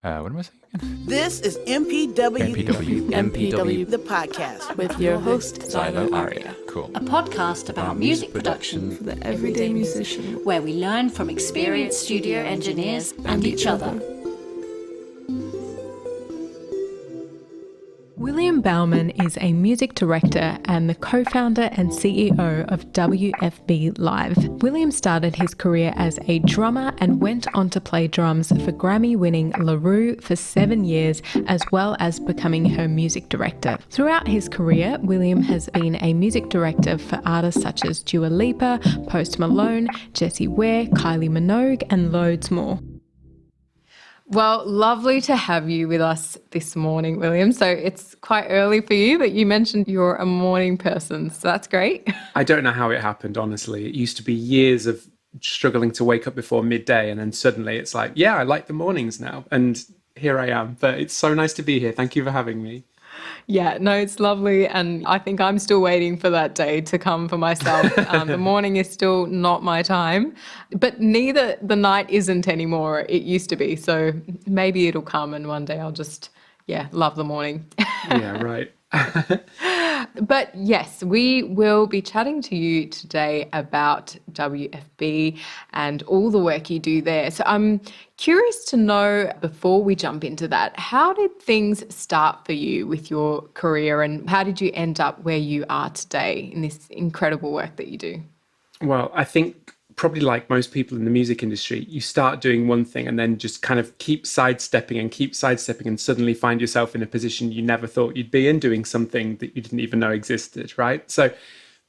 What am I saying again? This is MPW. MPW. The podcast. With your host, Xylo Aria. Cool. A podcast about music production For the everyday musician. where we learn from experienced studio engineers and each other. William Bowerman is a music director and the co-founder and CEO of WFB Live. William started his career as a drummer and went on to play drums for Grammy-winning LaRue for 7 years, as well as becoming her music director. Throughout his career, William has been a music director for artists such as Dua Lipa, Post Malone, Jessie Ware, Kylie Minogue, and loads more. Well, lovely to have you with us this morning, William. So it's quite early for you, but you mentioned you're a morning person, so that's great. I don't know how it happened, honestly. It used to be years of struggling to wake up before midday, and then suddenly it's like, yeah, I like the mornings now. And here I am. But it's so nice to be here. Thank you for having me. Yeah, no, it's lovely. And I think I'm still waiting for that day to come for myself. The morning is still not my time, but neither the night isn't anymore. It used to be. So maybe it'll come and one day I'll just, love the morning. Yeah, right. But yes, we will be chatting to you today about WFB and all the work you do there. So I'm curious to know, before we jump into that, how did things start for you with your career and how did you end up where you are today in this incredible work that you do? Well, I think probably like most people in the music industry, you start doing one thing and then just kind of keep sidestepping and suddenly find yourself in a position you never thought you'd be in, doing something that you didn't even know existed, right? So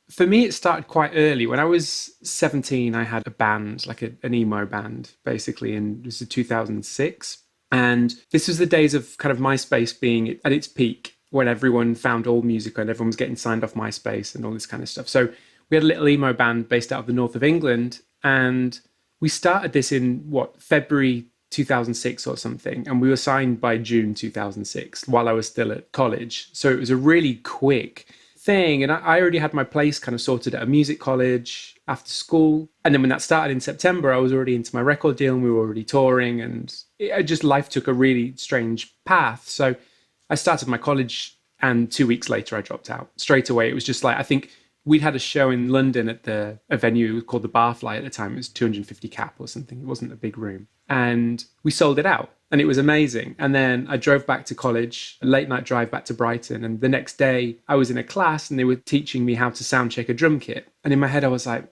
for me, it started quite early. When I was 17, I had a band, like an emo band, basically, and this was 2006. And this was the days of kind of MySpace being at its peak, when everyone found all music and everyone was getting signed off MySpace and all this kind of stuff. So we had a little emo band based out of the north of England, and we started this in, February 2006 or something, and we were signed by June 2006 while I was still at college. So it was a really quick thing, and I already had my place kind of sorted at a music college after school. And then when that started in September, I was already into my record deal and we were already touring, and life took a really strange path. So I started my college, and 2 weeks later I dropped out straight away. It was just like, I think we'd had a show in London at a venue called the Barfly at the time. It was 250 cap or something. It wasn't a big room. And we sold it out and it was amazing. And then I drove back to college, a late night drive back to Brighton. And the next day I was in a class and they were teaching me how to sound check a drum kit. And in my head I was like,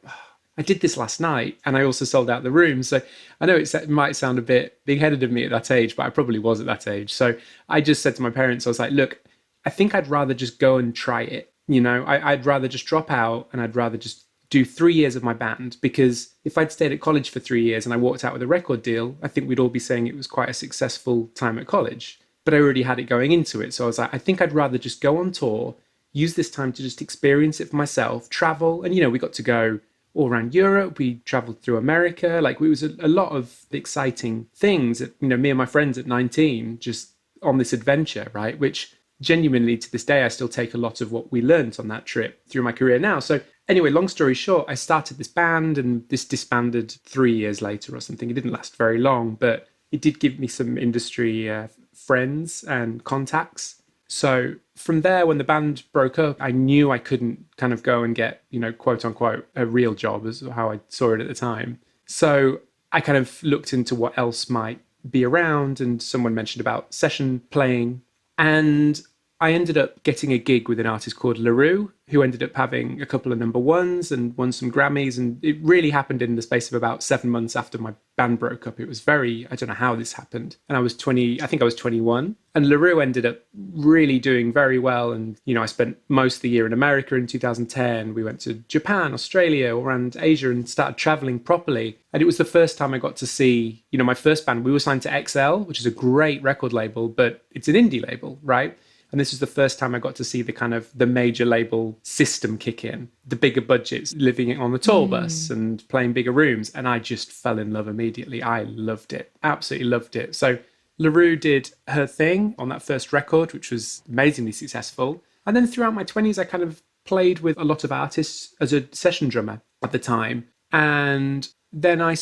I did this last night and I also sold out the room. So I know it might sound a bit big-headed of me at that age, but I probably was at that age. So I just said to my parents, I was like, look, I think I'd rather just go and try it. You know, I'd rather just drop out and I'd rather just do 3 years of my band, because if I'd stayed at college for 3 years and I walked out with a record deal, I think we'd all be saying it was quite a successful time at college. But I already had it going into it. So I was like, I think I'd rather just go on tour, use this time to just experience it for myself, travel. And, we got to go all around Europe. We traveled through America. Like, it was a lot of exciting things that, me and my friends at 19 just on this adventure, right? Which genuinely to this day, I still take a lot of what we learned on that trip through my career now. So anyway, long story short, I started this band and this disbanded 3 years later or something. It didn't last very long, but it did give me some industry friends and contacts. So from there, when the band broke up, I knew I couldn't kind of go and get, quote unquote, a real job, is how I saw it at the time. So I kind of looked into what else might be around, and someone mentioned about session playing. And I ended up getting a gig with an artist called LaRue, who ended up having a couple of number ones and won some Grammys. And it really happened in the space of about 7 months after my band broke up. It was I don't know how this happened. And I was 21. And LaRue ended up really doing very well. And, I spent most of the year in America in 2010. We went to Japan, Australia, all around Asia, and started traveling properly. And it was the first time I got to see, my first band. We were signed to XL, which is a great record label, but it's an indie label, right? And this was the first time I got to see the major label system kick in, the bigger budgets, living on the tour bus and playing bigger rooms. And I just fell in love immediately. I loved it, absolutely loved it. So LaRue did her thing on that first record, which was amazingly successful. And then throughout my 20s, I kind of played with a lot of artists as a session drummer at the time. And then my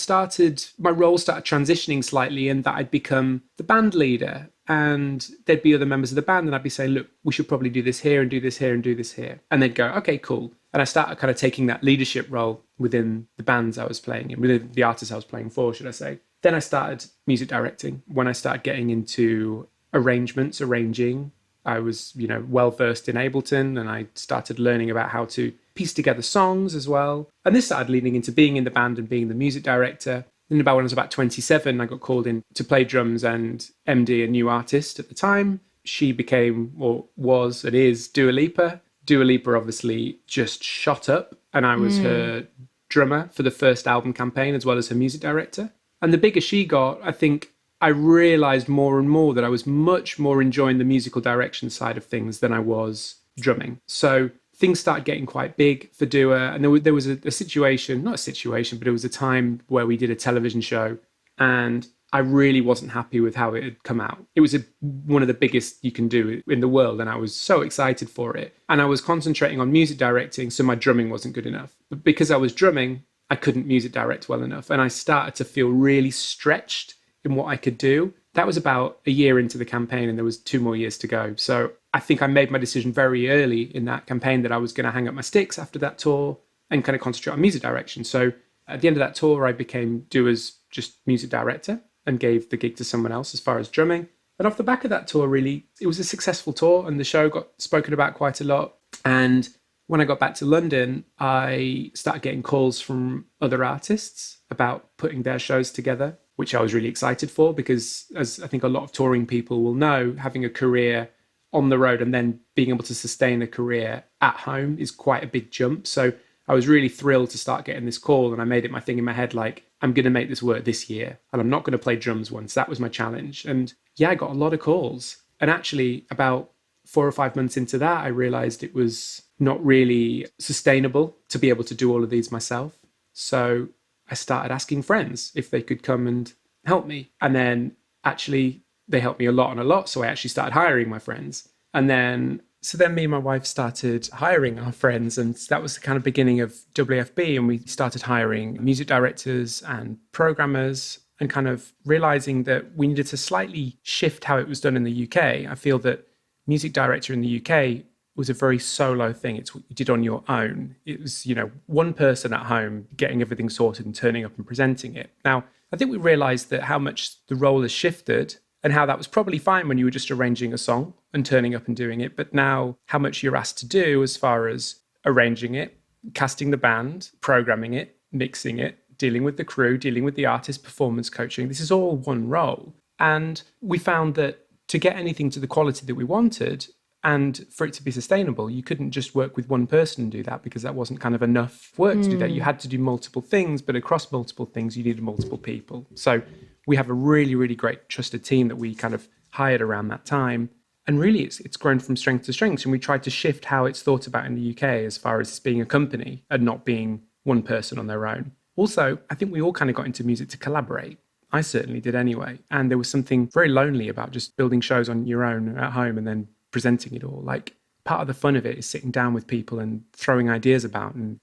role started transitioning slightly in that I'd become the band leader, and there'd be other members of the band, and I'd be saying, look, we should probably do this here and do this here and do this here. And they'd go, okay, cool. And I started kind of taking that leadership role within the bands I was playing in, within the artists I was playing for, should I say. Then I started music directing. When I started getting into arranging, I was, well versed in Ableton, and I started learning about how to piece together songs as well. And this started leading into being in the band and being the music director. Then when I was about 27, I got called in to play drums and MD a new artist at the time. She became, or was, and is, Dua Lipa. Dua Lipa obviously just shot up, and I was her drummer for the first album campaign as well as her music director. And the bigger she got, I think I realized more and more that I was much more enjoying the musical direction side of things than I was drumming. So things started getting quite big for Dua, and there was a situation, not a situation, but it was a time where we did a television show, and I really wasn't happy with how it had come out. It was one of the biggest you can do in the world, and I was so excited for it. And I was concentrating on music directing, so my drumming wasn't good enough. But because I was drumming, I couldn't music direct well enough, and I started to feel really stretched in what I could do. That was about a year into the campaign, and there was 2 more years to go. So I think I made my decision very early in that campaign that I was going to hang up my sticks after that tour and kind of concentrate on music direction. So at the end of that tour, I became Dua's just music director and gave the gig to someone else as far as drumming. And off the back of that tour, really, it was a successful tour, and the show got spoken about quite a lot. And when I got back to London, I started getting calls from other artists about putting their shows together, which I was really excited for, because as I think a lot of touring people will know, having a career on the road and then being able to sustain a career at home is quite a big jump. So I was really thrilled to start getting this call, and I made it my thing in my head, like, I'm going to make this work this year, and I'm not going to play drums once. That was my challenge. And yeah, I got a lot of calls. And actually about 4 or 5 months into that, I realized it was not really sustainable to be able to do all of these myself. So I started asking friends if they could come and help me. And then actually they helped me a lot. So I actually started hiring my friends. And then me and my wife started hiring our friends. And that was the kind of beginning of WFB. And we started hiring music directors and programmers, and kind of realizing that we needed to slightly shift how it was done in the UK. I feel that music director in the UK was a very solo thing. It's what you did on your own. It was, one person at home getting everything sorted and turning up and presenting it. Now, I think we realized that how much the role has shifted, and how that was probably fine when you were just arranging a song and turning up and doing it. But now how much you're asked to do as far as arranging it, casting the band, programming it, mixing it, dealing with the crew, dealing with the artist, performance coaching. This is all one role. And we found that to get anything to the quality that we wanted, and for it to be sustainable, you couldn't just work with one person and do that, because that wasn't kind of enough work to do that. You had to do multiple things, but across multiple things, you needed multiple people. So we have a really, really great trusted team that we kind of hired around that time. And really, it's grown from strength to strength. And we tried to shift how it's thought about in the UK as far as being a company and not being one person on their own. Also, I think we all kind of got into music to collaborate. I certainly did anyway. And there was something very lonely about just building shows on your own at home and then presenting it all. Like, part of the fun of it is sitting down with people and throwing ideas about and,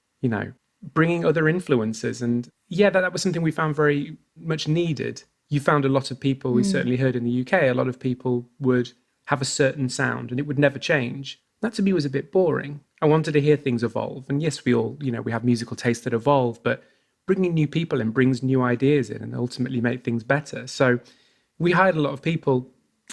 bringing other influences. And yeah, that was something we found very much needed. You found a lot of people, we certainly heard in the UK, a lot of people would have a certain sound and it would never change. That to me was a bit boring. I wanted to hear things evolve. And yes, we all, we have musical tastes that evolve, but bringing new people in brings new ideas in and ultimately make things better. So we hired a lot of people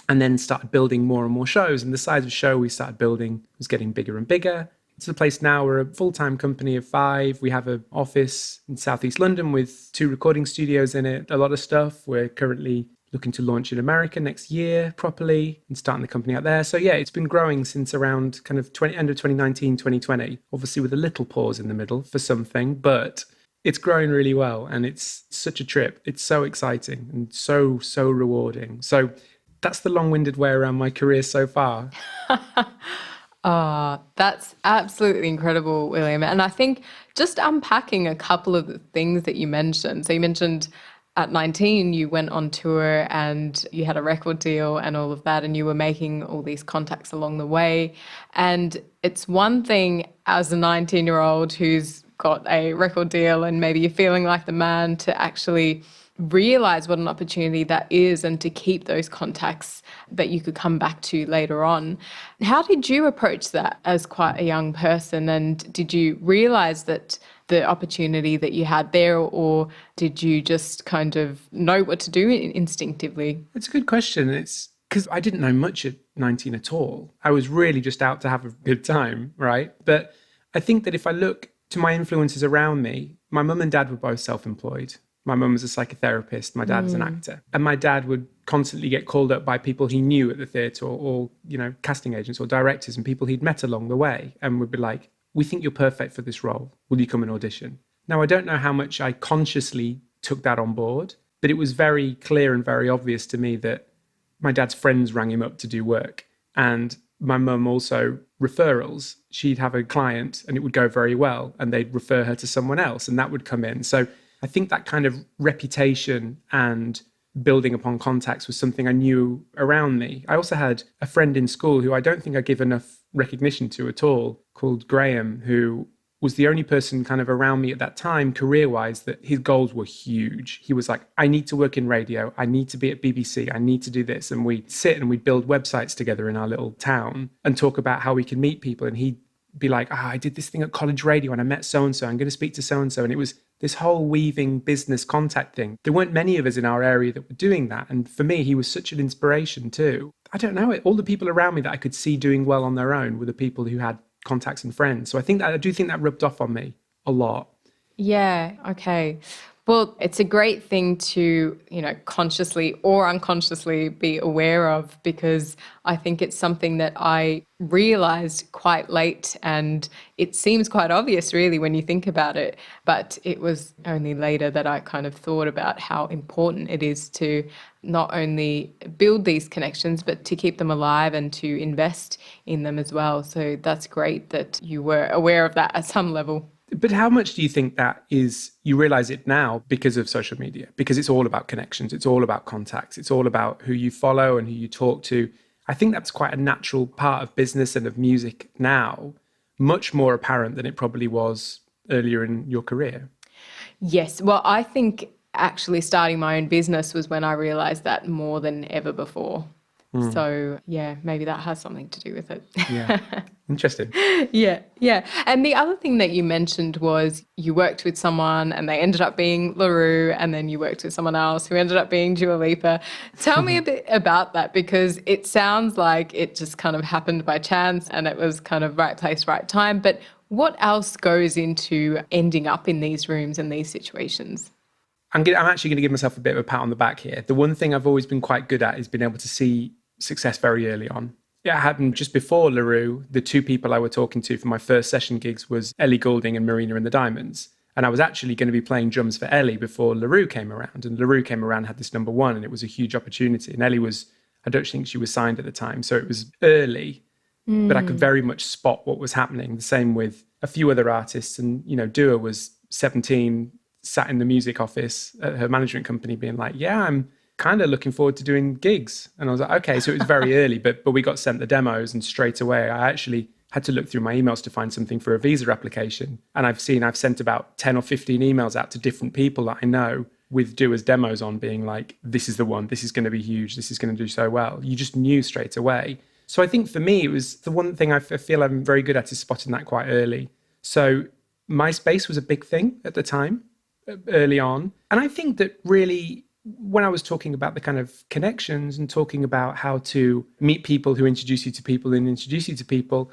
and then started building more and more shows. And the size of show we started building was getting bigger and bigger. It's the place now. We're a full-time company of 5. We have an office in Southeast London with 2 recording studios in it, a lot of stuff. We're currently looking to launch in America next year properly and starting the company out there. So yeah, it's been growing since around kind of end of 2019, 2020, obviously with a little pause in the middle for something, but it's growing really well. And it's such a trip. It's so exciting and so rewarding. So that's the long-winded way around my career so far. That's absolutely incredible, William. And I think just unpacking a couple of the things that you mentioned. So you mentioned at 19, you went on tour and you had a record deal and all of that, and you were making all these contacts along the way. And it's one thing as a 19-year-old who's got a record deal and maybe you're feeling like the man to actually realize what an opportunity that is and to keep those contacts that you could come back to later on. How did you approach that as quite a young person, and did you realize that the opportunity that you had there, or did you just kind of know what to do instinctively? It's a good question. It's because I didn't know much at 19 at all. I was really just out to have a good time, right? But I think that if I look to my influences around me, my mum and dad were both self-employed. My mum was a psychotherapist, my dad was an actor. And my dad would constantly get called up by people he knew at the theatre or, you know, casting agents or directors and people he'd met along the way and would be like, we think you're perfect for this role. Will you come and audition? Now, I don't know how much I consciously took that on board, but it was very clear and very obvious to me that my dad's friends rang him up to do work. And my mum also referrals. She'd have a client and it would go very well and they'd refer her to someone else and that would come in. So I think that kind of reputation and building upon contacts was something I knew around me. I also had a friend in school who I don't think I give enough recognition to at all, called Graham, who was the only person kind of around me at that time, career-wise, that his goals were huge. He was like, I need to work in radio. I need to be at BBC. I need to do this. And we'd sit and we'd build websites together in our little town and talk about how we could meet people. And he'd be like, I did this thing at college radio and I met so-and-so. I'm going to speak to so-and-so. And it was this whole weaving business contact thing. There weren't many of us in our area that were doing that. And for me, he was such an inspiration too. I don't know, all the people around me that I could see doing well on their own were the people who had contacts and friends. So I do think that rubbed off on me a lot. Yeah, okay. Well, it's a great thing to, consciously or unconsciously be aware of, because I think it's something that I realised quite late, and it seems quite obvious really when you think about it, but it was only later that I kind of thought about how important it is to not only build these connections but to keep them alive and to invest in them as well. So that's great that you were aware of that at some level. But how much do you think that is, you realize it now because of social media? Because it's all about connections, it's all about contacts, it's all about who you follow and who you talk to. I think that's quite a natural part of business and of music now, much more apparent than it probably was earlier in your career. Yes, well, I think actually starting my own business was when I realized that more than ever before. So, yeah, maybe that has something to do with it. Yeah, interesting. Yeah. And the other thing that you mentioned was you worked with someone and they ended up being LaRue, and then you worked with someone else who ended up being Dua Lipa. Tell me a bit about that, because it sounds like it just kind of happened by chance and it was kind of right place, right time. But what else goes into ending up in these rooms and these situations? I'm actually going to give myself a bit of a pat on the back here. The one thing I've always been quite good at is being able to see success very early on. It happened just before LaRue. The two people I were talking to for my first session gigs was Ellie Goulding and Marina and the Diamonds. And I was actually going to be playing drums for Ellie before LaRue came around. And LaRue came around, had this number one, and it was a huge opportunity. And Ellie I don't think she was signed at the time. So it was early, but I could very much spot what was happening. The same with a few other artists. And, Dua was 17, sat in the music office at her management company being like, yeah, I'm kind of looking forward to doing gigs. And I was like, okay, so it was very early, but we got sent the demos, and straight away I actually had to look through my emails to find something for a visa application. And I've sent about 10 or 15 emails out to different people that I know with Dua's demos on, being like, this is the one, this is going to be huge, this is going to do so well. You just knew straight away. So I think for me, it was the one thing I feel I'm very good at is spotting that quite early. So MySpace was a big thing at the time, early on. And I think that really, when I was talking about the kind of connections and talking about how to meet people who introduce you to people and introduce you to people,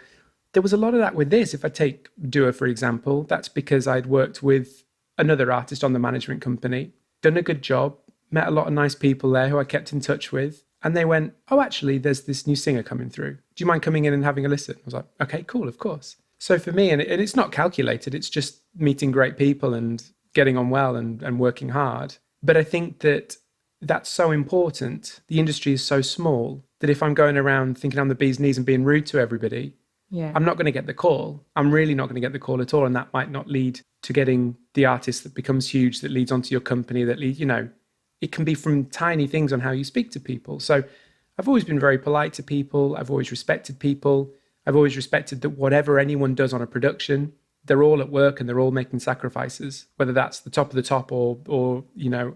there was a lot of that with this. If I take Dua, for example, that's because I'd worked with another artist on the management company, done a good job, met a lot of nice people there who I kept in touch with. And they went, oh, actually, there's this new singer coming through. Do you mind coming in and having a listen? I was like, okay, cool, of course. So for me, and it's not calculated, it's just meeting great people and getting on well and working hard. But I think that that's so important. The industry is so small that if I'm going around thinking I'm the bee's knees and being rude to everybody, I'm not going to get the call. I'm really not going to get the call at all. And that might not lead to getting the artist that becomes huge, that leads onto your company, that leads, it can be from tiny things on how you speak to people. So I've always been very polite to people. I've always respected people. I've always respected that whatever anyone does on a production, they're all at work and they're all making sacrifices, whether that's the top of the top or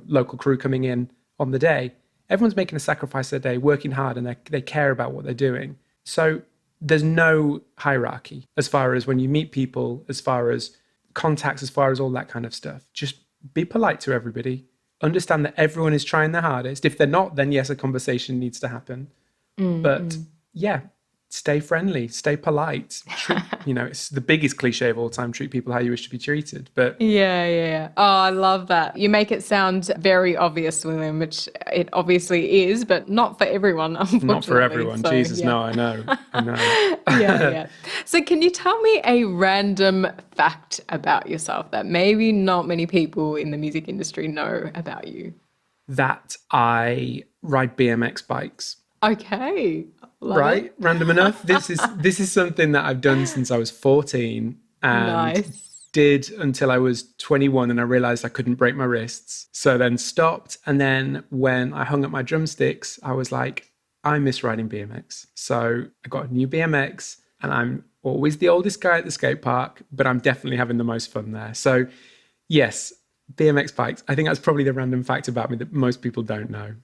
local crew coming in on the day. Everyone's making a sacrifice of their day, working hard, and they care about what they're doing. So there's no hierarchy as far as when you meet people, as far as contacts, as far as all that kind of stuff. Just be polite to everybody. Understand that everyone is trying their hardest. If they're not, then yes, a conversation needs to happen. But yeah, stay friendly, stay polite. It's the biggest cliche of all time, treat people how you wish to be treated. But Yeah. Oh, I love that. You make it sound very obvious, William, which it obviously is, but not for everyone, unfortunately. not for everyone. So, Jesus, yeah. no, I know. Yeah. So can you tell me a random fact about yourself that maybe not many people in the music industry know about you? That I ride BMX bikes. Okay. Love Right? it. Random enough. This is something that I've done since I was 14 and Nice. did until I was 21, and I realized I couldn't break my wrists. So then stopped. And then when I hung up my drumsticks, I was like, I miss riding BMX. So I got a new BMX, and I'm always the oldest guy at the skate park, but I'm definitely having the most fun there. So yes, BMX bikes. I think that's probably the random fact about me that most people don't know.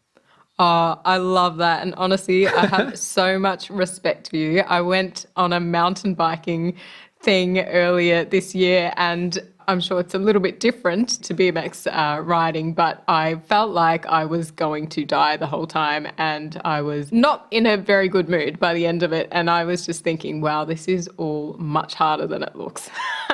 Oh, I love that. And honestly, I have so much respect for you. I went on a mountain biking thing earlier this year, and I'm sure it's a little bit different to BMX riding, but I felt like I was going to die the whole time, and I was not in a very good mood by the end of it. And I was just thinking, wow, this is all much harder than it looks.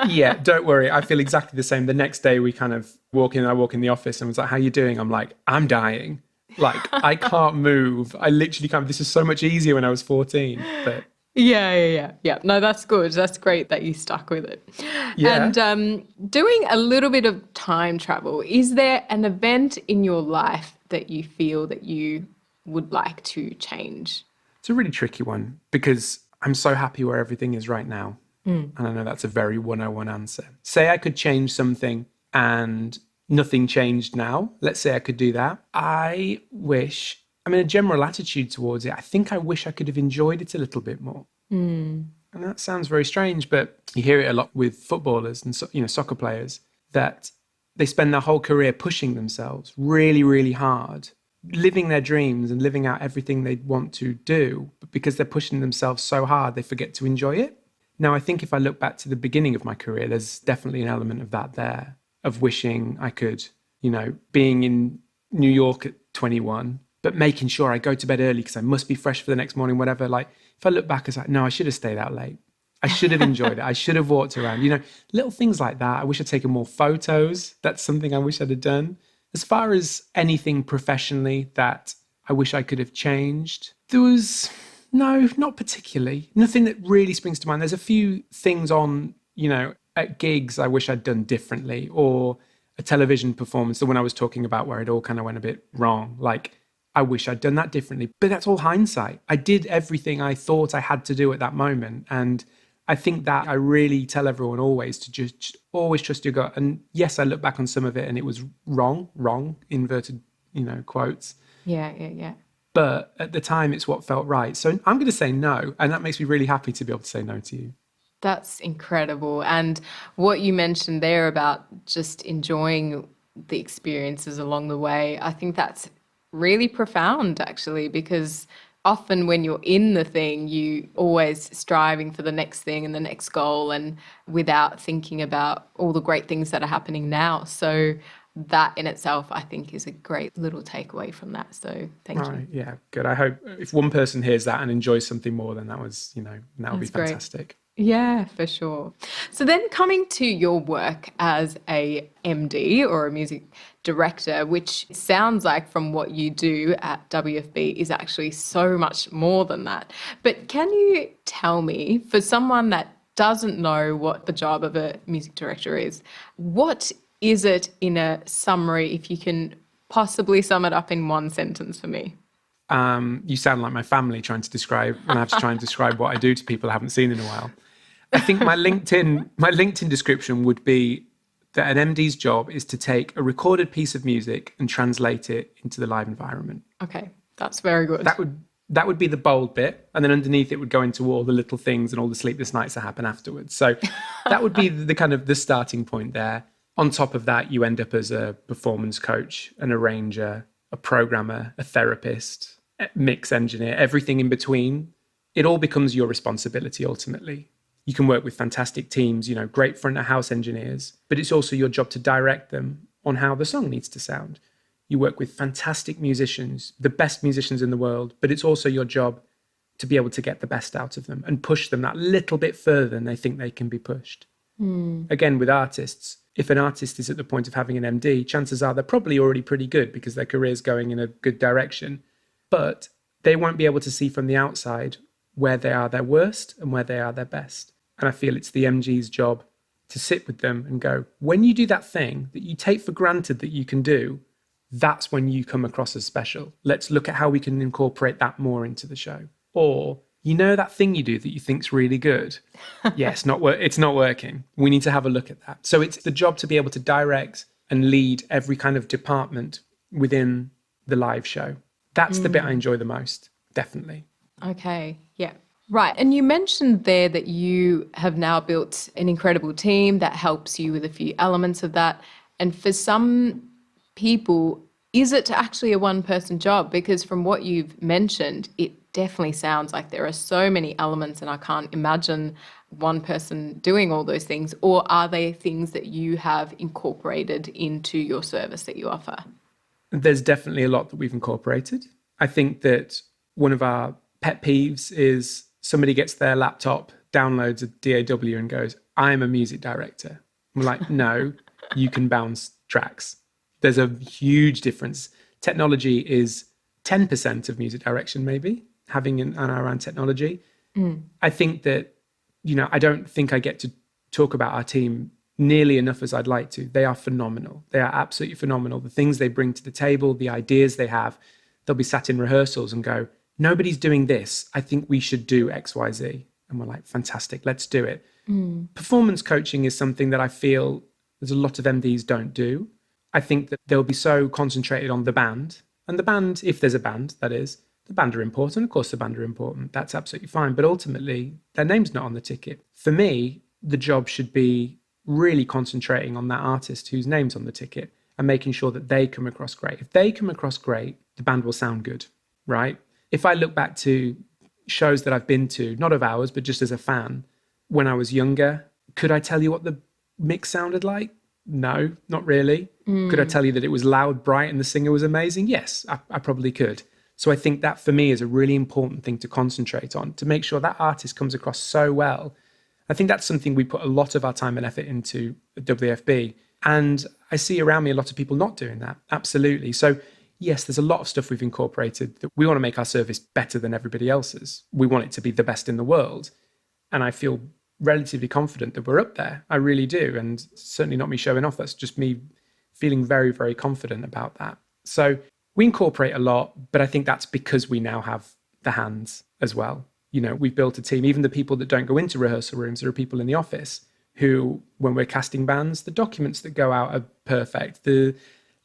Yeah, don't worry. I feel exactly the same. The next day we kind of I walk in the office and was like, how you doing? I'm like, I'm dying. Like, I can't move. I literally can't. This is so much easier when I was 14. But Yeah. No, that's good. That's great that you stuck with it. Yeah. And doing a little bit of time travel, is there an event in your life that you feel that you would like to change? it's a really tricky one because I'm so happy where everything is right now. And I know that's a very 101 answer. Say I could change something and nothing changed now. Let's say I could do that. A general attitude towards it, I think I wish I could have enjoyed it a little bit more. And that sounds very strange, but you hear it a lot with footballers and soccer players, that they spend their whole career pushing themselves really, really hard, living their dreams and living out everything they want to do. But because they're pushing themselves so hard, they forget to enjoy it. Now, I think if I look back to the beginning of my career, there's definitely an element of that there, of wishing I could, being in New York at 21, but making sure I go to bed early because I must be fresh for the next morning, whatever. Like, if I look back, it's like, no, I should have stayed out late. I should have enjoyed it. I should have walked around, little things like that. I wish I'd taken more photos. That's something I wish I'd have done. As far as anything professionally that I wish I could have changed, there was, no, not particularly. Nothing that really springs to mind. There's a few things on, at gigs I wish I'd done differently, or a television performance, the one I was talking about where it all kind of went a bit wrong. Like, I wish I'd done that differently. But that's all hindsight. I did everything I thought I had to do at that moment. And I think that I really tell everyone always to just always trust your gut. And yes, I look back on some of it and it was wrong, inverted, quotes. Yeah. But at the time, it's what felt right. So I'm going to say no. And that makes me really happy to be able to say no to you. That's incredible. And what you mentioned there about just enjoying the experiences along the way, I think that's really profound, actually, because often when you're in the thing, you always striving for the next thing and the next goal, and without thinking about all the great things that are happening now. So that in itself, I think, is a great little takeaway from that. So thank you. Yeah, good. I hope if one person hears that and enjoys something more, then that was, that would be fantastic. Great. Yeah, for sure. So then coming to your work as a MD or a music director, which sounds like from what you do at WFB is actually so much more than that. But can you tell me, for someone that doesn't know what the job of a music director is, what is it in a summary, if you can possibly sum it up in one sentence for me? You sound like my family trying to describe, when I have to try and describe what I do to people I haven't seen in a while. I think my LinkedIn description would be that an MD's job is to take a recorded piece of music and translate it into the live environment. Okay, that's very good. That would be the bold bit. And then underneath it would go into all the little things and all the sleepless nights that happen afterwards. So that would be the kind of the starting point there. On top of that, you end up as a performance coach, an arranger, a programmer, a therapist, a mix engineer, everything in between. It all becomes your responsibility ultimately. You can work with fantastic teams, great front of house engineers, but it's also your job to direct them on how the song needs to sound. You work with fantastic musicians, the best musicians in the world, but it's also your job to be able to get the best out of them and push them that little bit further than they think they can be pushed. Again, with artists, if an artist is at the point of having an MD, chances are they're probably already pretty good because their career's going in a good direction, but they won't be able to see from the outside where they are their worst and where they are their best. And I feel it's the MG's job to sit with them and go, when you do that thing that you take for granted that you can do, that's when you come across as special. Let's look at how we can incorporate that more into the show. Or, that thing you do that you think's really good. Yeah, it's not working. We need to have a look at that. So it's the job to be able to direct and lead every kind of department within the live show. That's the bit I enjoy the most, definitely. Okay, yeah. Right. And you mentioned there that you have now built an incredible team that helps you with a few elements of that. And for some people, is it actually a one-person job? Because from what you've mentioned, it definitely sounds like there are so many elements and I can't imagine one person doing all those things. Or are they things that you have incorporated into your service that you offer? There's definitely a lot that we've incorporated. I think that one of our pet peeves is somebody gets their laptop, downloads a DAW and goes, I'm a music director. I'm like, no, you can bounce tracks. There's a huge difference. Technology is 10% of music direction, maybe, having an eye around technology. I think that, I don't think I get to talk about our team nearly enough as I'd like to. They are phenomenal. They are absolutely phenomenal. The things they bring to the table, the ideas they have, they'll be sat in rehearsals and go, nobody's doing this. I think we should do X, Y, Z. And we're like, fantastic, let's do it. Performance coaching is something that I feel there's a lot of MDs don't do. I think that they'll be so concentrated on the band. And the band, if there's a band, that is, the band are important. Of course, the band are important. That's absolutely fine. But ultimately, their name's not on the ticket. For me, the job should be really concentrating on that artist whose name's on the ticket and making sure that they come across great. If they come across great, the band will sound good, right? If I look back to shows that I've been to, not of ours, but just as a fan, when I was younger, could I tell you what the mix sounded like? No, not really. Could I tell you that it was loud, bright, and the singer was amazing? Yes, I probably could. So I think that for me is a really important thing to concentrate on, to make sure that artist comes across so well. I think that's something we put a lot of our time and effort into at WFB. And I see around me a lot of people not doing that. Absolutely. So yes, there's a lot of stuff we've incorporated that we want to make our service better than everybody else's. We want it to be the best in the world. And I feel relatively confident that we're up there. I really do. And certainly not me showing off. That's just me feeling very, very confident about that. So we incorporate a lot, but I think that's because we now have the hands as well. We've built a team. Even the people that don't go into rehearsal rooms, there are people in the office who, when we're casting bands, the documents that go out are perfect. The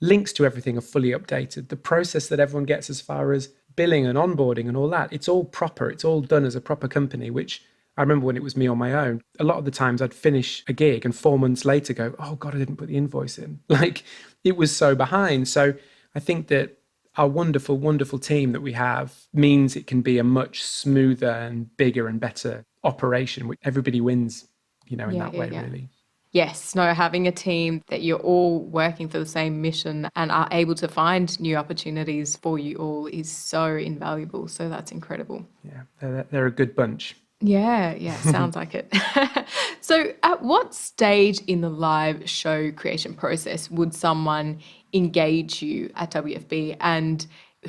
links to everything are fully updated. The process that everyone gets as far as billing and onboarding and all that, it's all proper. It's all done as a proper company, which I remember when it was me on my own, a lot of the times I'd finish a gig and 4 months later go, oh God, I didn't put the invoice in. Like, it was so behind. So I think that our wonderful, wonderful team that we have means it can be a much smoother and bigger and better operation. Everybody wins, in that way, really. Yes, no, having a team that you're all working for the same mission and are able to find new opportunities for you all is so invaluable. So that's incredible. Yeah, they're a good bunch. Yeah, sounds like it. So at what stage in the live show creation process would someone engage you at WFB, and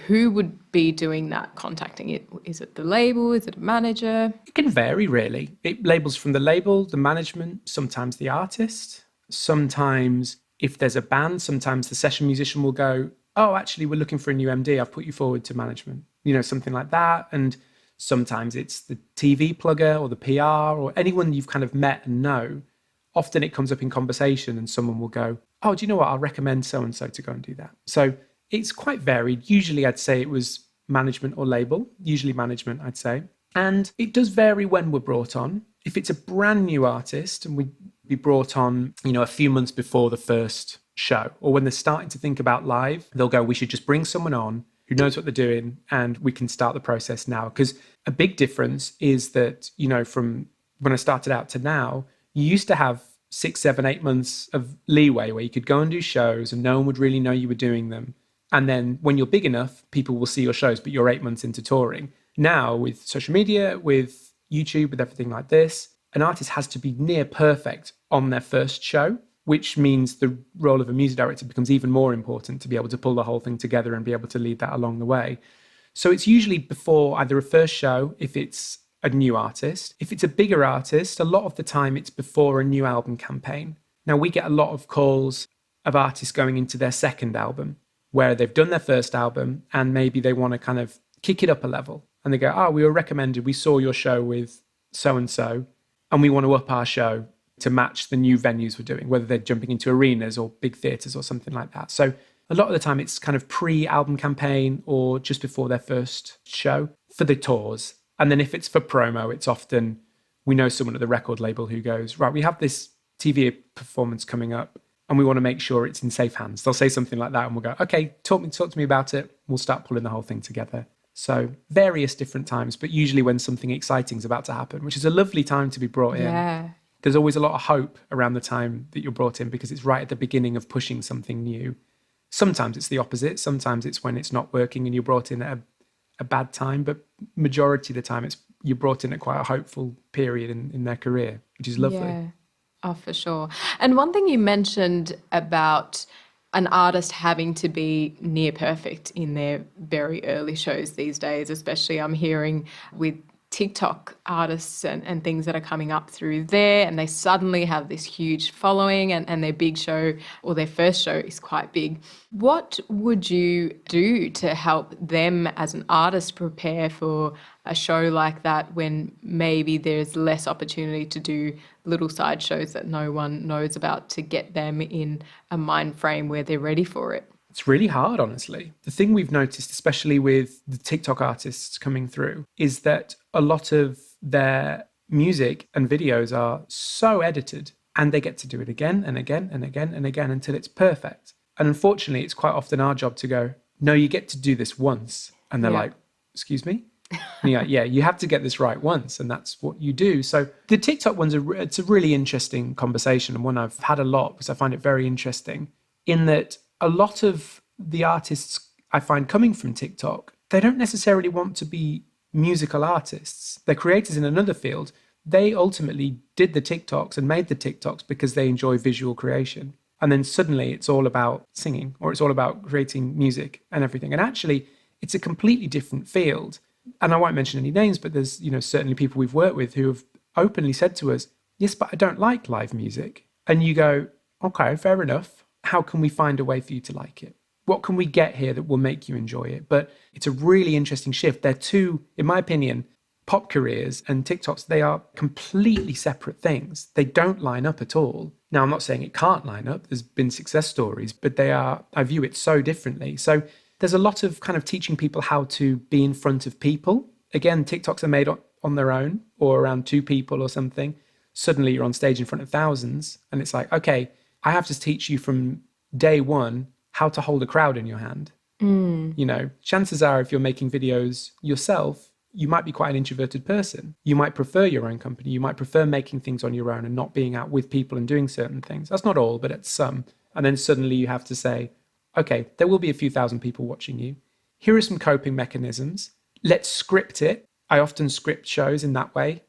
who would be doing that, contacting it? Is it the label? Is it a manager? It can vary, really. It labels from the label, the management, sometimes the artist. Sometimes if there's a band, sometimes the session musician will go, oh, actually, we're looking for a new MD. I've put you forward to management, something like that. And sometimes it's the TV plugger or the PR or anyone you've kind of met and know. Often it comes up in conversation and someone will go, oh, do you know what? I'll recommend so-and-so to go and do that. So it's quite varied. Usually I'd say it was management or label, usually management, I'd say. And it does vary when we're brought on. If it's a brand new artist and we'd be brought on, a few months before the first show, or when they're starting to think about live, they'll go, we should just bring someone on who knows what they're doing and we can start the process now. Because a big difference is that, from when I started out to now, you used to have 6, 7, 8 months of leeway where you could go and do shows and no one would really know you were doing them. And then when you're big enough, people will see your shows, but you're 8 months into touring. Now, with social media, with YouTube, with everything like this, an artist has to be near perfect on their first show, which means the role of a music director becomes even more important to be able to pull the whole thing together and be able to lead that along the way. So it's usually before either a first show, if it's a new artist. If it's a bigger artist, a lot of the time it's before a new album campaign. Now, we get a lot of calls of artists going into their second album, where they've done their first album and maybe they want to kind of kick it up a level. And they go, we were recommended, we saw your show with so-and-so, and we want to up our show to match the new venues we're doing, whether they're jumping into arenas or big theatres or something like that. So a lot of the time it's kind of pre-album campaign or just before their first show for the tours. And then if it's for promo, it's often, we know someone at the record label who goes, right, we have this TV performance coming up and we want to make sure it's in safe hands. They'll say something like that and we'll go, okay, talk to me about it. We'll start pulling the whole thing together. So various different times, but usually when something exciting is about to happen, which is a lovely time to be brought in. Yeah. There's always a lot of hope around the time that you're brought in because it's right at the beginning of pushing something new. Sometimes it's the opposite. Sometimes it's when it's not working and you're brought in at a bad time, but majority of the time you're brought in at quite a hopeful period in their career, which is lovely. Yeah. Oh, for sure. And one thing you mentioned about an artist having to be near perfect in their very early shows these days, especially I'm hearing with TikTok artists and things that are coming up through there, and they suddenly have this huge following and their big show or their first show is quite big. What would you do to help them as an artist prepare for a show like that when maybe there's less opportunity to do little side shows that no one knows about to get them in a mind frame where they're ready for it? It's really hard, honestly. The thing we've noticed, especially with the TikTok artists coming through, is that a lot of their music and videos are so edited and they get to do it again and again and again and again until it's perfect. And unfortunately, it's quite often our job to go, no, you get to do this once. And they're like, excuse me? And you're like, yeah, you have to get this right once. And that's what you do. So the TikTok ones, it's a really interesting conversation and one I've had a lot because I find it very interesting in that a lot of the artists I find coming from TikTok, they don't necessarily want to be musical artists. They're creators in another field. They ultimately did the TikToks and made the TikToks because they enjoy visual creation. And then suddenly it's all about singing or it's all about creating music and everything. And actually, it's a completely different field. And I won't mention any names, but there's, certainly people we've worked with who have openly said to us, yes, but I don't like live music. And you go, okay, fair enough. How can we find a way for you to like it? What can we get here that will make you enjoy it? But it's a really interesting shift. They're two, in my opinion, pop careers and TikToks, they are completely separate things. They don't line up at all. Now, I'm not saying it can't line up. There's been success stories, but I view it so differently. So there's a lot of kind of teaching people how to be in front of people. Again, TikToks are made on their own or around 2 people or something. Suddenly you're on stage in front of thousands and it's like, okay, I have to teach you from day one how to hold a crowd in your hand. Chances are if you're making videos yourself, you might be quite an introverted person. You might prefer your own company. You might prefer making things on your own and not being out with people and doing certain things. That's not all, but it's some. And then suddenly you have to say, okay, there will be a few thousand people watching you. Here are some coping mechanisms. Let's script it. I often script shows in that way.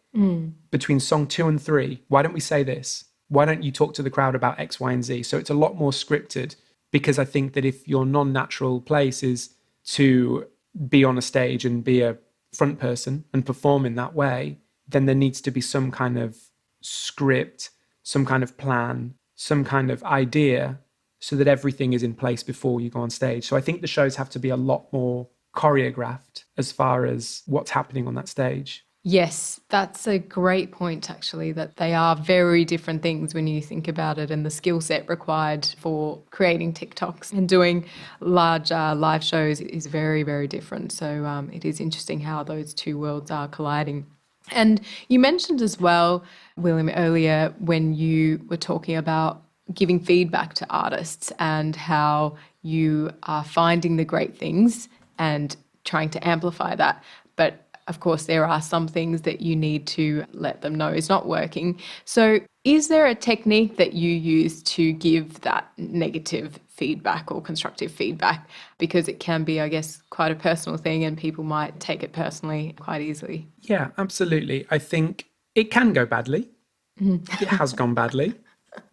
Between song 2 and 3, why don't we say this? Why don't you talk to the crowd about X, Y, and Z? So it's a lot more scripted because I think that if your non-natural place is to be on a stage and be a front person and perform in that way, then there needs to be some kind of script, some kind of plan, some kind of idea so that everything is in place before you go on stage. So I think the shows have to be a lot more choreographed as far as what's happening on that stage. Yes, that's a great point, actually, that they are very different things when you think about it, and the skill set required for creating TikToks and doing large live shows is very, very different. So it is interesting how those two worlds are colliding. And you mentioned as well, William, earlier when you were talking about giving feedback to artists and how you are finding the great things and trying to amplify that. But of course, there are some things that you need to let them know is not working. So is there a technique that you use to give that negative feedback or constructive feedback? Because it can be, I guess, quite a personal thing and people might take it personally quite easily. Yeah, absolutely. I think it can go badly. It has gone badly.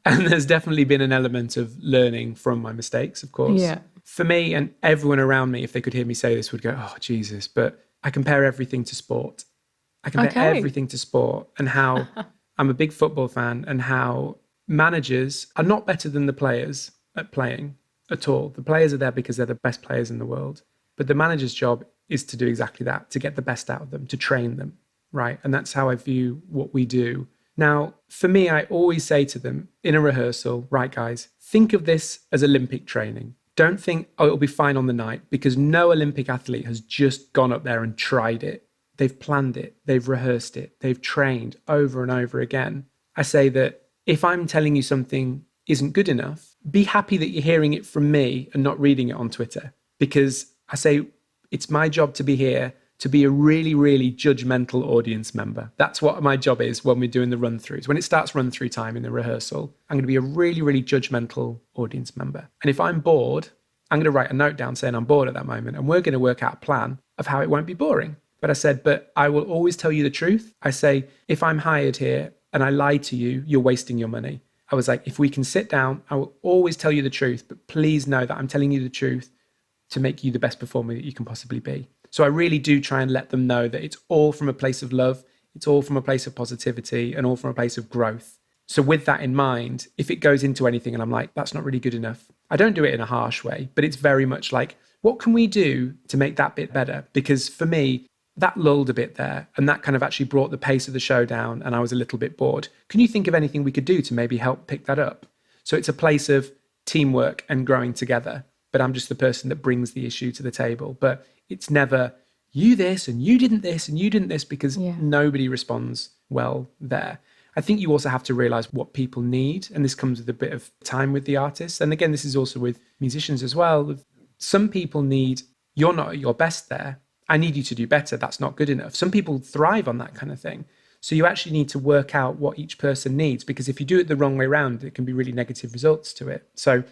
And there's definitely been an element of learning from my mistakes, of course. Yeah. For me and everyone around me, if they could hear me say this, would go, oh, Jesus. But I compare everything to sport. I compare everything to sport, and how I'm a big football fan, and how managers are not better than the players at playing at all. The players are there because they're the best players in the world. But the manager's job is to do exactly that, to get the best out of them, to train them, right? And that's how I view what we do. Now, for me, I always say to them in a rehearsal, right, guys, think of this as Olympic training. Don't think, oh, it'll be fine on the night, because no Olympic athlete has just gone up there and tried it. They've planned it. They've rehearsed it. They've trained over and over again. I say that if I'm telling you something isn't good enough, be happy that you're hearing it from me and not reading it on Twitter. Because I say it's my job to be here to be a really, really judgmental audience member. That's what my job is when we're doing the run-throughs. When it starts run-through time in the rehearsal, I'm going to be a really, really judgmental audience member. And if I'm bored, I'm going to write a note down saying I'm bored at that moment, and we're going to work out a plan of how it won't be boring. But I said, but I will always tell you the truth. I say, if I'm hired here and I lie to you, you're wasting your money. I was like, if we can sit down, I will always tell you the truth, but please know that I'm telling you the truth to make you the best performer that you can possibly be. So I really do try and let them know that it's all from a place of love, it's all from a place of positivity, and all from a place of growth. So with that in mind, if it goes into anything and I'm like, that's not really good enough, I don't do it in a harsh way, but it's very much like, what can we do to make that bit better? Because for me, that lulled a bit there, and that kind of actually brought the pace of the show down, and I was a little bit bored. Can you think of anything we could do to maybe help pick that up? So it's a place of teamwork and growing together, but I'm just the person that brings the issue to the table. But it's never you this and you didn't this and you didn't this, because nobody responds well there. I think you also have to realize what people need, and this comes with a bit of time with the artists. And again, this is also with musicians as well. Some people need, you're not at your best there, I need you to do better, that's not good enough. Some people thrive on that kind of thing. So you actually need to work out what each person needs, because if you do it the wrong way around, it can be really negative results to it. So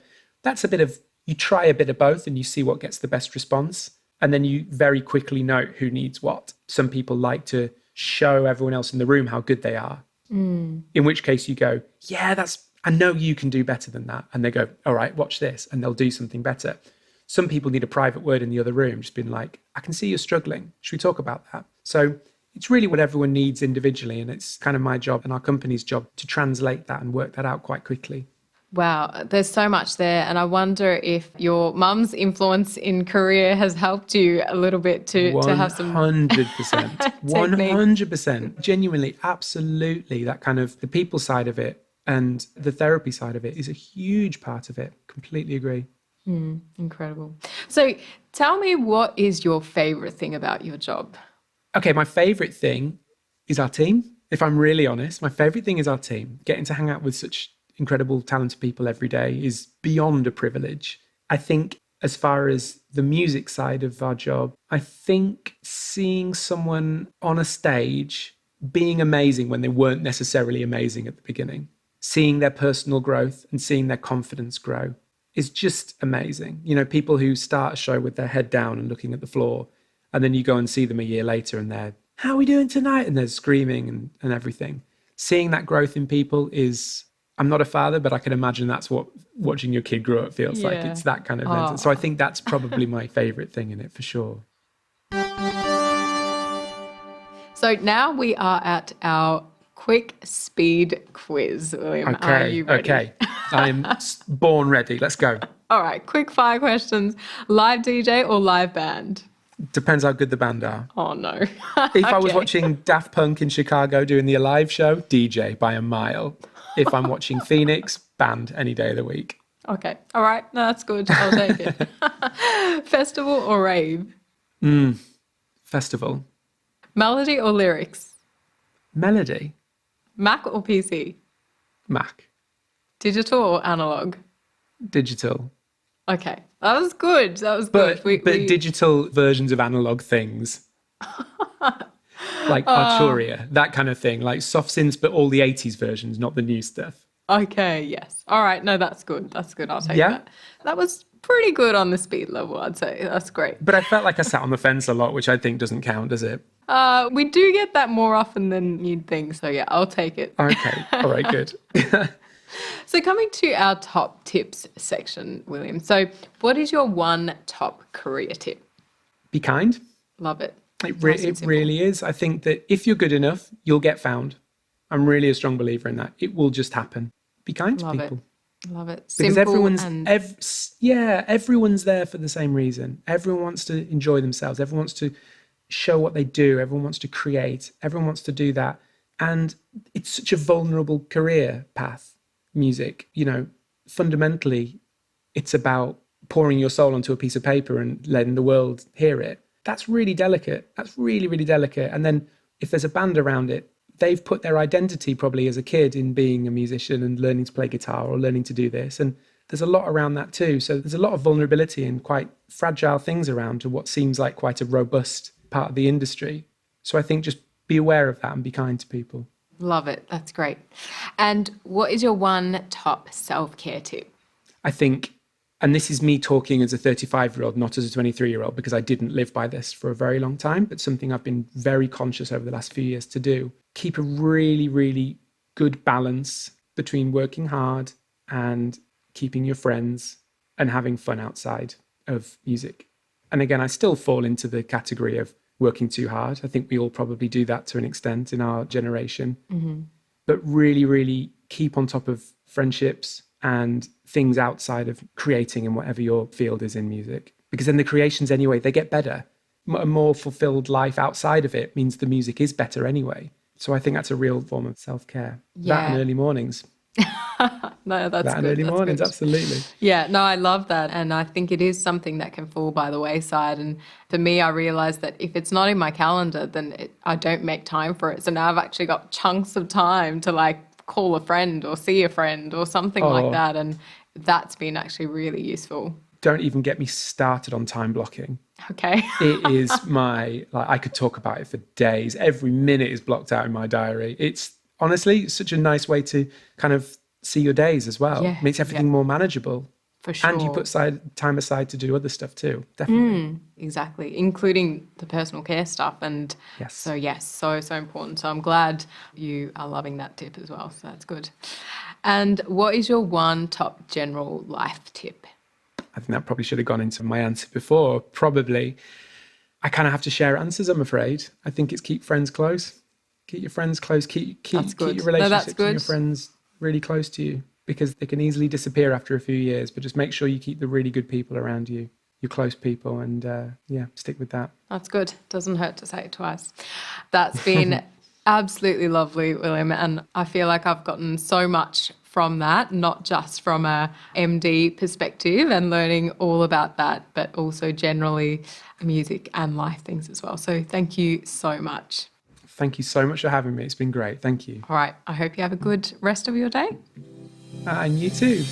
that's a bit of, you try a bit of both and you see what gets the best response. And then you very quickly note who needs what. Some people like to show everyone else in the room how good they are. In which case you go, yeah, I know you can do better than that. And they go, all right, watch this. And they'll do something better. Some people need a private word in the other room, just being like, I can see you're struggling. Should we talk about that? So it's really what everyone needs individually. And it's kind of my job and our company's job to translate that and work that out quite quickly. Wow, there's so much there. And I wonder if your mum's influence in Korea has helped you a little bit to have some 100%. 100%. Genuinely, absolutely. That kind of the people side of it and the therapy side of it is a huge part of it. Completely agree. Incredible. So tell me, what is your favorite thing about your job? Okay, my favorite thing is our team. If I'm really honest, my favorite thing is our team. Getting to hang out with such incredible, talented people every day is beyond a privilege. I think as far as the music side of our job, I think seeing someone on a stage being amazing when they weren't necessarily amazing at the beginning, seeing their personal growth and seeing their confidence grow is just amazing. You know, people who start a show with their head down and looking at the floor, and then you go and see them a year later and they're, how are we doing tonight? And they're screaming and everything. Seeing that growth in people is, I'm not a father, but I can imagine that's what watching your kid grow up feels like. It's that kind of event. So I think that's probably my favorite thing in it for sure. So now we are at our quick speed quiz, William. Are you ready? Okay. I'm born ready. Let's go. All right, quick 5 questions. Live DJ or live band? Depends how good the band are. Oh, no. If I was Okay. watching Daft Punk in Chicago doing the Alive show, DJ by a mile. If I'm watching Phoenix, band any day of the week. Okay. All right. No, that's good. I'll take it. Festival or rave? Festival. Melody or lyrics? Melody. Mac or PC? Mac. Digital or analog? Digital. Okay. That was good. That was But good. digital versions of analog things. Like Arturia, that kind of thing. Like soft synths, but all the 80s versions, not the new stuff. Okay, yes. All right. No, that's good. That's good. I'll take Yeah? that. That was pretty good on the speed level, I'd say. That's great. But I felt like I sat on the fence a lot, which I think doesn't count, does it? We do get that more often than you'd think. So, yeah, I'll take it. Okay. All right, good. So, coming to our top tips section, William. So, what is your one top career tip? Be kind. Love it. It Nice and simple. really is. I think that if you're good enough, you'll get found. I'm really a strong believer in that. It will just happen. Be kind Love to it. people. Love it. Because Simple everyone's and everyone's there for the same reason. Everyone wants to enjoy themselves. Everyone wants to show what they do. Everyone wants to create. Everyone wants to do that. And it's such a vulnerable career path, music. You know, fundamentally, it's about pouring your soul onto a piece of paper and letting the world hear it. That's really delicate. That's really, really delicate. And then if there's a band around it, they've put their identity probably as a kid in being a musician and learning to play guitar or learning to do this. And there's a lot around that too. So there's a lot of vulnerability and quite fragile things around to what seems like quite a robust part of the industry. So I think just be aware of that and be kind to people. love it. That's great. And what is your one top self-care tip? I think, and this is me talking as a 35-year-old, not as a 23-year-old, because I didn't live by this for a very long time, but something I've been very conscious over the last few years to do. Keep a really, really good balance between working hard and keeping your friends and having fun outside of music. And again, I still fall into the category of working too hard. I think we all probably do that to an extent in our generation. Mm-hmm. But really, really keep on top of friendships and things outside of creating and whatever your field is in music. Because then the creations anyway, they get better. A more fulfilled life outside of it means the music is better anyway. So I think that's a real form of self-care. Yeah. That and early mornings. No, that's That good. and early That's mornings, good. absolutely. Yeah, no, I love that. And I think it is something that can fall by the wayside. And for me, I realized that if it's not in my calendar, then I don't make time for it. So now I've actually got chunks of time to like call a friend or see a friend or something like that. And that's been actually really useful. Don't even get me started on time blocking. Okay. It is I could talk about it for days. Every minute is blocked out in my diary. It's honestly such a nice way to kind of see your days as well. Yeah, Makes everything more manageable. For sure. And you put time aside to do other stuff too. Definitely. Exactly, including the personal care stuff. And Yes. so important. So I'm glad you are loving that tip as well. So that's good. And what is your one top general life tip? I think that probably should have gone into my answer before. Probably, I kind of have to share answers, I'm afraid. I think it's keep friends close. Keep your friends close. Keep your relationships and your friends really close to you, because they can easily disappear after a few years. But just make sure you keep the really good people around you, your close people, and stick with that. That's good. Doesn't hurt to say it twice. That's been absolutely lovely, William. And I feel like I've gotten so much from that, not just from a MD perspective and learning all about that, but also generally music and life things as well. So thank you so much. Thank you so much for having me. It's been great. Thank you. All right. I hope you have a good rest of your day. And you too.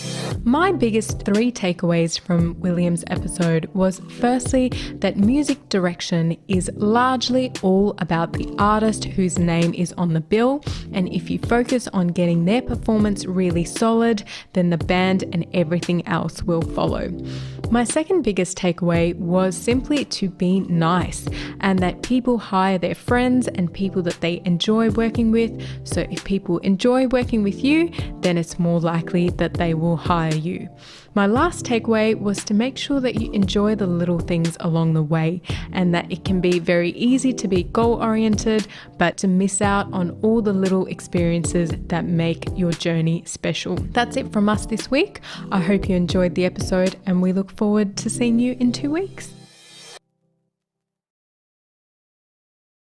My biggest 3 takeaways from William's episode was firstly that music direction is largely all about the artist whose name is on the bill, and if you focus on getting their performance really solid, then the band and everything else will follow. My second biggest takeaway was simply to be nice, and that people hire their friends and people that they enjoy working with. So if people enjoy working with you, then it's more likely that they will hire you. My last takeaway was to make sure that you enjoy the little things along the way, and that it can be very easy to be goal-oriented, but to miss out on all the little experiences that make your journey special. That's it from us this week. I hope you enjoyed the episode, and we look forward to seeing you in 2 weeks.